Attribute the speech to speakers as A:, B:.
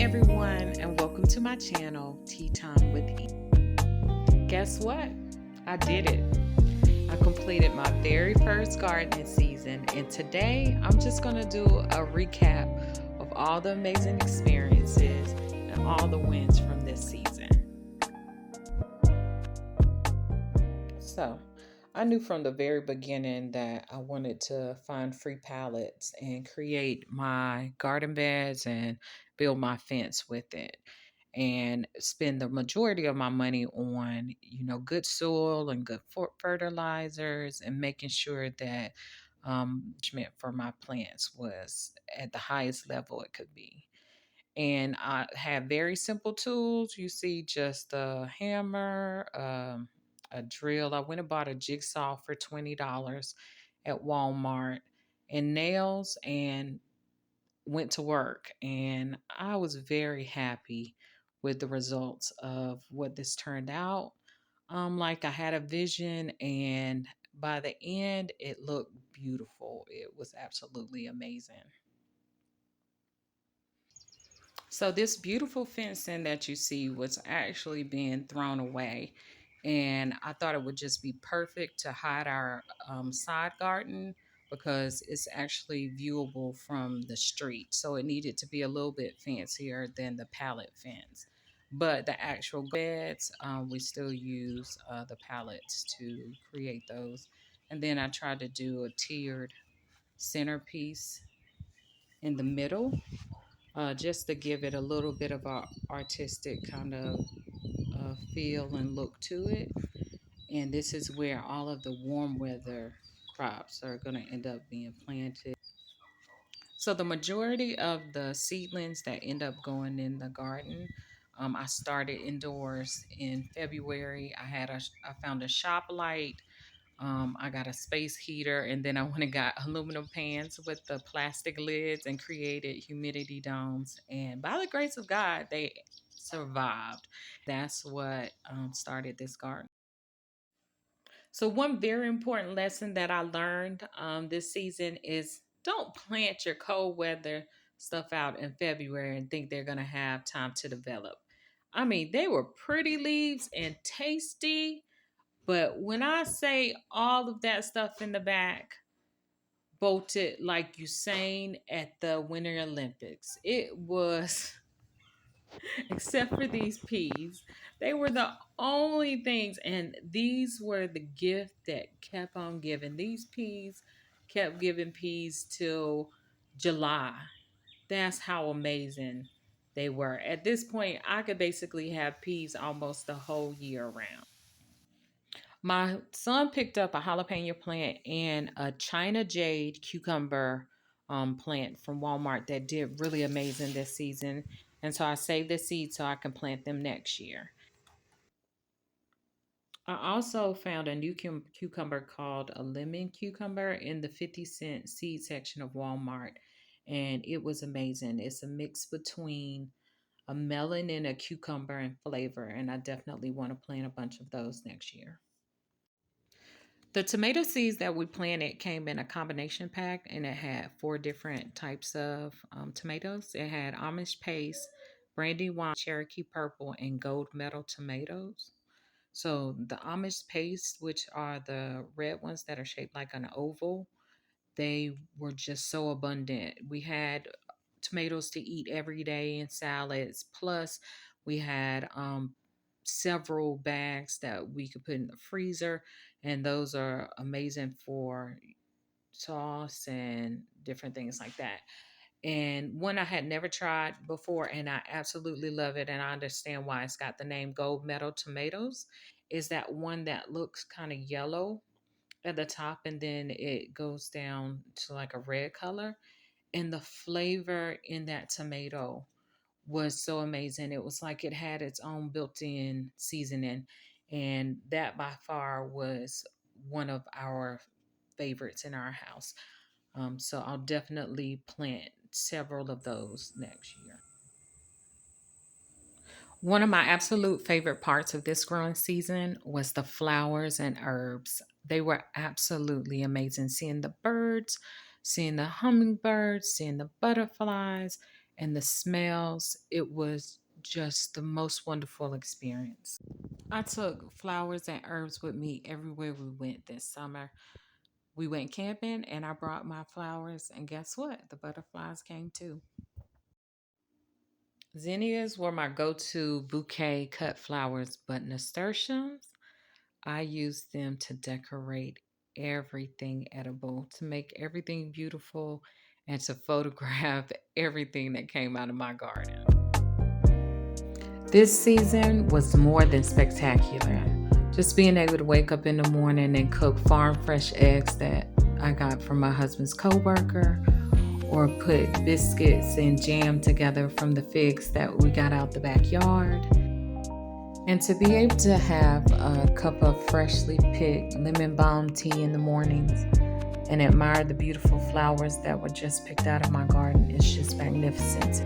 A: everyone, and welcome to my channel, Tea Time with E. Guess what? I did it. I completed my very first gardening season, and today I'm just going to do a recap of all the amazing experiences and all the wins from this season. So, I knew from the very beginning that I wanted to find free pallets and create my garden beds and build my fence with it and spend the majority of my money on, good soil and good fertilizers and making sure that management for my plants was at the highest level it could be. And I have very simple tools. You see, just a hammer, a drill. I went and bought a jigsaw for $20 at Walmart, and nails, and went to work. And I was very happy with the results of what this turned out. Like I had a vision, and by the end, it looked beautiful. It was absolutely amazing. So this beautiful fencing that you see was actually being thrown away. And I thought it would just be perfect to hide our side garden because it's actually viewable from the street. So it needed to be a little bit fancier than the pallet fence. But the actual beds, we still use the pallets to create those. And then I tried to do a tiered centerpiece in the middle, just to give it a little bit of a artistic kind of feel and look to it. And this is where all of the warm weather crops are going to end up being planted. So the majority of the seedlings that end up going in the garden, I started indoors in February. I found a shop light. I got a space heater, and then I went and got aluminum pans with the plastic lids and created humidity domes. And by the grace of God, they survived. That's what started this garden. So, one very important lesson that I learned this season is don't plant your cold weather stuff out in February and think they're going to have time to develop. I mean, they were pretty leaves and tasty, but when I say all of that stuff in the back bolted like Usain at the Winter Olympics, it was, except for these peas, they were the only things. And these were the gift that kept on giving. These peas kept giving peas till July. That's how amazing they were. At this point, I could basically have peas almost the whole year round. My son picked up a jalapeno plant and a China jade cucumber plant from Walmart that did really amazing this season. And so I saved the seeds so I can plant them next year. I also found a new cucumber called a lemon cucumber in the 50-cent seed section of Walmart. And it was amazing. It's a mix between a melon and a cucumber in flavor. And I definitely want to plant a bunch of those next year. The tomato seeds that we planted came in a combination pack, and it had four different types of tomatoes. It had Amish paste, Brandywine, Cherokee purple, and gold medal tomatoes. So the Amish paste, which are the red ones that are shaped like an oval, they were just so abundant. We had tomatoes to eat every day in salads. Plus, we had several bags that we could put in the freezer, and those are amazing for sauce and different things like that. And one I had never tried before, and I absolutely love it, and I understand why it's got the name Gold Medal Tomatoes, is that one that looks kind of yellow at the top and then it goes down to like a red color. And the flavor in that tomato was so amazing. It was like it had its own built-in seasoning, and that by far was one of our favorites in our house. So I'll definitely plant several of those next year. One of my absolute favorite parts of this growing season was the flowers and herbs. They were absolutely amazing. Seeing the birds, seeing the hummingbirds, seeing the butterflies, and the smells. It was just the most wonderful experience. I took flowers and herbs with me everywhere we went this summer. We went camping and I brought my flowers, and guess what? The butterflies came too. Zinnias were my go to bouquet cut flowers, but nasturtiums, I use them to decorate everything edible, to make everything beautiful, and to photograph everything that came out of my garden. This season was more than spectacular. Just being able to wake up in the morning and cook farm fresh eggs that I got from my husband's coworker, or put biscuits and jam together from the figs that we got out the backyard. And to be able to have a cup of freshly picked lemon balm tea in the mornings and admire the beautiful flowers that were just picked out of my garden is just magnificent.